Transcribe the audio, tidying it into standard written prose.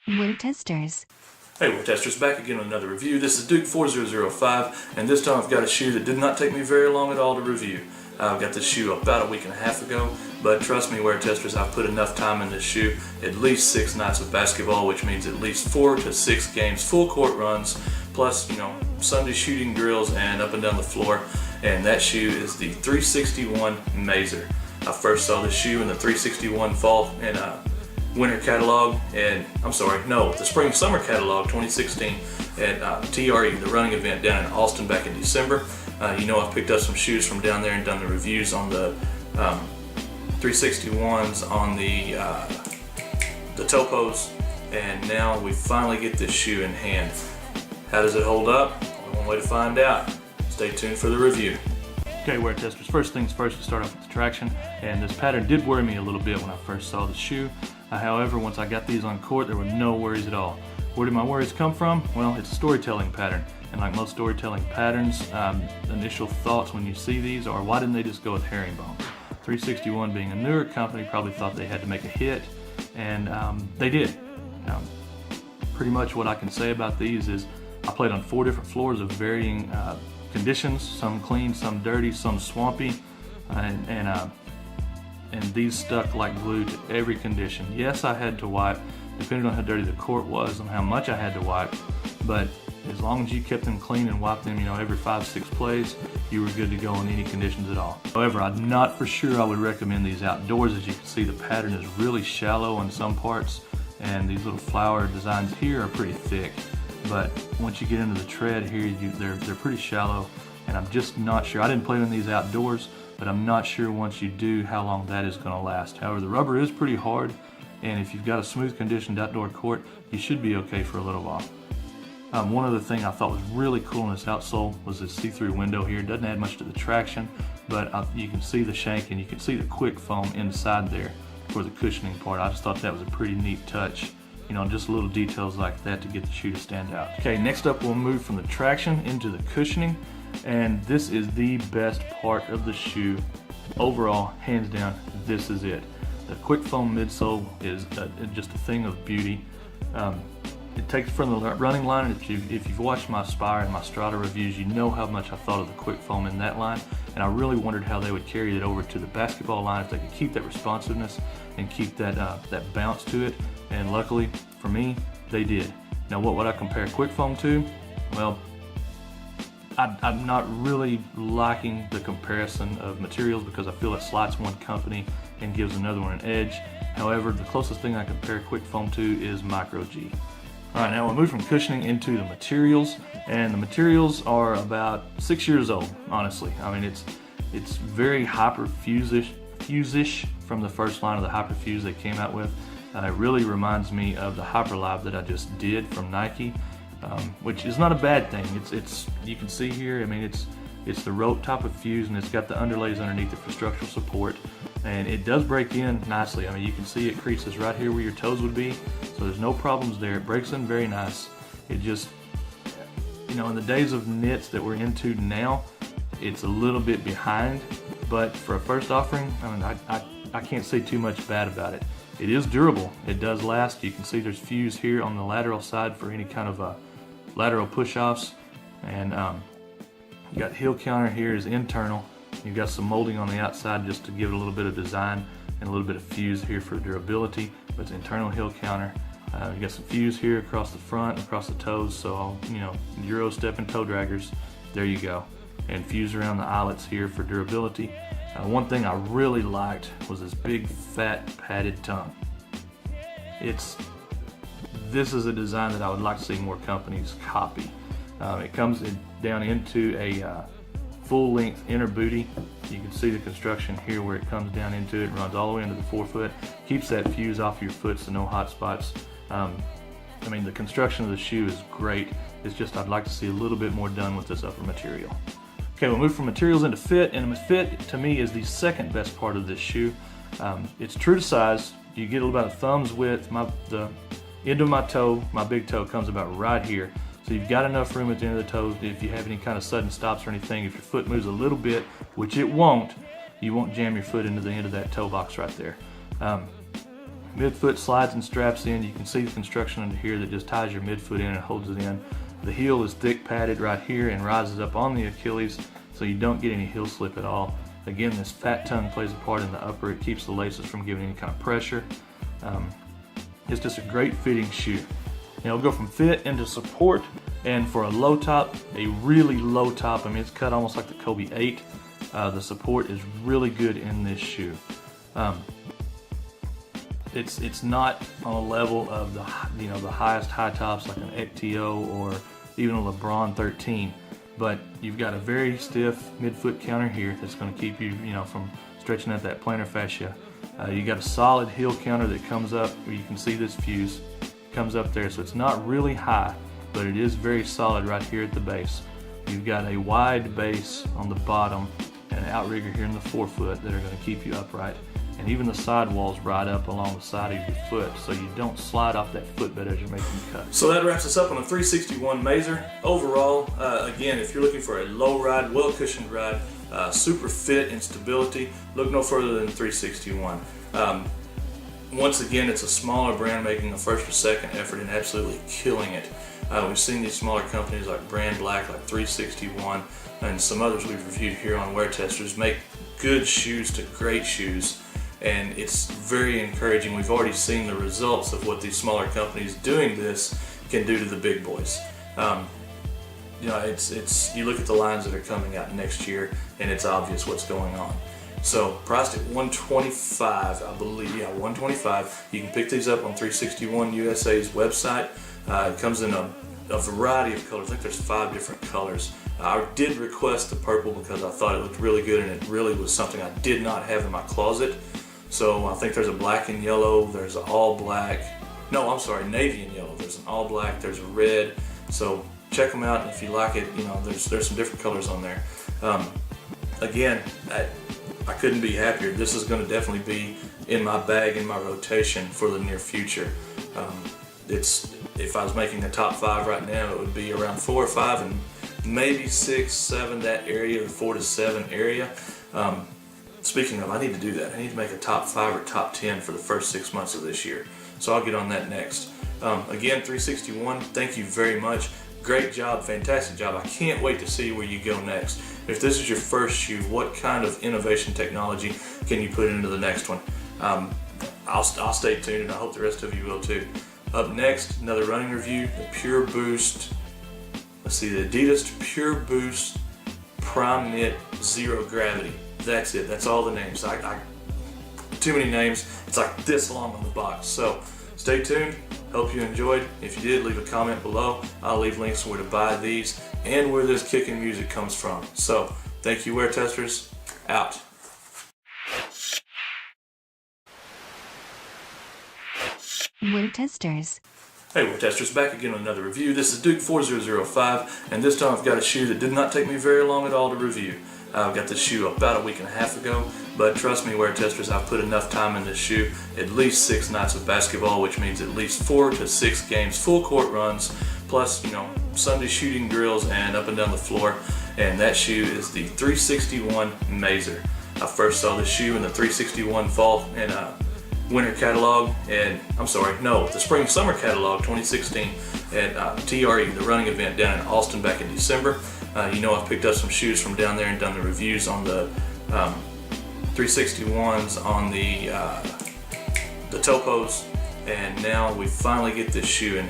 Weartesters. Hey, Weartesters, back again with another review. This is Duke4005, and this time I've got a shoe that did not take me very long at all to review. I got this shoe about a week and a half ago, but trust me, Weartesters, I've put enough time in this shoe, at least 6 nights of basketball, which means at least 4 to 6 games, full court runs, plus, Sunday shooting drills and up and down the floor. And that shoe is the 361 Mazer. I first saw this shoe in the 361 fall and winter catalog, and the spring summer catalog 2016 at TRE, the running event down in Austin back in December. I've picked up some shoes from down there and done the reviews on the 361s, on the Topos, and now we finally get this shoe in hand. How does it hold up? Only one way to find out. Stay tuned for the review. Okay, Weartesters, first things first, to start off with the traction, and this pattern did worry me a little bit when I first saw the shoe. However, once I got these on court, there were no worries at all. Where did my worries come from? Well, it's a storytelling pattern, and like most storytelling patterns, initial thoughts when you see these are, why didn't they just go with herringbone? 361 being a newer company probably thought they had to make a hit, and they did. Pretty much what I can say about these is I played on 4 different floors of varying conditions, some clean, some dirty, some swampy, and these stuck like glue to every condition. Yes, I had to wipe, depending on how dirty the court was and how much I had to wipe, but as long as you kept them clean and wiped them, every 5-6 plays, you were good to go in any conditions at all. However, I'm not for sure I would recommend these outdoors. As you can see, the pattern is really shallow in some parts, and these little flower designs here are pretty thick. But once you get into the tread here, they're pretty shallow, and I'm just not sure. I didn't play in these outdoors, but I'm not sure once you do how long that is going to last. However, the rubber is pretty hard, and if you've got a smooth conditioned outdoor court, you should be okay for a little while. One other thing I thought was really cool in this outsole was this see-through window here. It doesn't add much to the traction, but you can see the shank and you can see the quick foam inside there for the cushioning part. I just thought that was a pretty neat touch. Just little details like that to get the shoe to stand out. Okay, next up we'll move from the traction into the cushioning, and this is the best part of the shoe. Overall, hands down, this is it. The quick foam midsole is just a thing of beauty. It takes from the running line. If you've watched my Spire and my Strata reviews, you know how much I thought of the quick foam in that line, and I really wondered how they would carry it over to the basketball line, if they could keep that responsiveness and keep that bounce to it, and luckily for me, they did. Now, what would I compare quick foam to? Well, I'm not really liking the comparison of materials because I feel it slights one company and gives another one an edge. However, the closest thing I compare quick foam to is Micro G. Alright, now we'll move from cushioning into the materials, and the materials are about 6 years old, honestly. It's very Hyperfuse-ish from the first line of the Hyperfuse they came out with. It really reminds me of the Hyperlive that I just did from Nike, which is not a bad thing. It's you can see here, it's the rope type of fuse, and it's got the underlays underneath it for structural support, and it does break in nicely. You can see it creases right here where your toes would be, so there's no problems there. It breaks in very nice. It just, in the days of knits that we're into now, it's a little bit behind, but for a first offering, I can't say too much bad about it. It is durable. It does last. You can see there's fuse here on the lateral side for any kind of lateral push-offs, and you got heel counter here is internal. You've got some molding on the outside just to give it a little bit of design, and a little bit of fuse here for durability, but it's internal heel counter. You got some fuse here across the front and across the toes, so Euro step and toe draggers, there you go. And fuse around the eyelets here for durability. One thing I really liked was this big fat padded tongue. This is a design that I would like to see more companies copy. It comes down into a full-length inner booty. You can see the construction here where it comes down into it, runs all the way into the forefoot, keeps that fuse off your foot so no hot spots. The construction of the shoe is great. It's just I'd like to see a little bit more done with this upper material. Okay, we'll move from materials into fit, and fit to me is the second best part of this shoe. It's true to size. You get about a thumb's width. The end of my toe, my big toe, comes about right here. So you've got enough room at the end of the toe if you have any kind of sudden stops or anything. If your foot moves a little bit, which it won't, you won't jam your foot into the end of that toe box right there. Midfoot slides and straps in. You can see the construction under here that just ties your midfoot in and holds it in. The heel is thick padded right here and rises up on the Achilles, so you don't get any heel slip at all. Again, this fat tongue plays a part in the upper. It keeps the laces from giving any kind of pressure. It's just a great fitting shoe. It'll go from fit into support, and for a low top, a really low top, I mean it's cut almost like the Kobe 8. The support is really good in this shoe. It's not on a level of the highest high tops like an XTO or even a LeBron 13, but you've got a very stiff midfoot counter here that's going to keep you from stretching out that plantar fascia. You got a solid heel counter that comes up where you can see this fuse comes up there, so it's not really high, but it is very solid right here at the base. You've got a wide base on the bottom and an outrigger here in the forefoot that are going to keep you upright, and even the sidewalls ride up along the side of your foot so you don't slide off that footbed as you're making the cut. So that wraps us up on the 361 Mazer. Overall, again, if you're looking for a low ride, well cushioned ride, super fit and stability, look no further than 361. Once again, it's a smaller brand making a first or second effort and absolutely killing it. We've seen these smaller companies like Brand Black, like 361, and some others we've reviewed here on Weartesters make good shoes to great shoes, and it's very encouraging. We've already seen the results of what these smaller companies doing this can do to the big boys. You look at the lines that are coming out next year, and it's obvious what's going on. So priced at $125, I believe, yeah, $125. You can pick these up on 361 USA's website. It comes in a variety of colors. I think there's 5 different colors. I did request the purple because I thought it looked really good, and it really was something I did not have in my closet. So I think there's a black and yellow, there's an all black, no, I'm sorry, navy and yellow. There's an all black, there's a red. So check them out, and if you like it, there's some different colors on there. Again, I couldn't be happier. This is going to definitely be in my bag, in my rotation for the near future. If I was making a top 5 right now, it would be around 4 or 5 and maybe 6, 7, that area, the 4 to 7 area. Speaking of, I need to do that. I need to make a top 5 or top 10 for the first 6 months of this year. So I'll get on that next. Again, 361, thank you very much. Great job, fantastic job. I can't wait to see where you go next. If this is your first shoe, what kind of innovation technology can you put into the next one? I'll stay tuned, and I hope the rest of you will too. Up next, another running review, the Pure Boost. Let's see, the Adidas Pure Boost Prime Knit Zero Gravity. That's it. That's all the names. Too many names. It's like this long on the box. So stay tuned. Hope you enjoyed. If you did, leave a comment below. I'll leave links where to buy these and where this kicking music comes from. So thank you, Weartesters. Out. Weartesters. Hey Weartesters, back again with another review. This is Duke 4005, and this time I've got a shoe that did not take me very long at all to review. I got this shoe about a week and a half ago, but trust me, Weartesters, I've put enough time in this shoe. At least 6 nights of basketball, which means at least 4 to 6 games, full court runs, plus Sunday shooting drills and up and down the floor. And that shoe is the 361 Mazer. I first saw this shoe in the 361 fall and winter catalog, and the spring summer catalog 2016 at TRE, the running event down in Austin back in December. I've picked up some shoes from down there and done the reviews on the 361s, on the Topos, and now we finally get this shoe in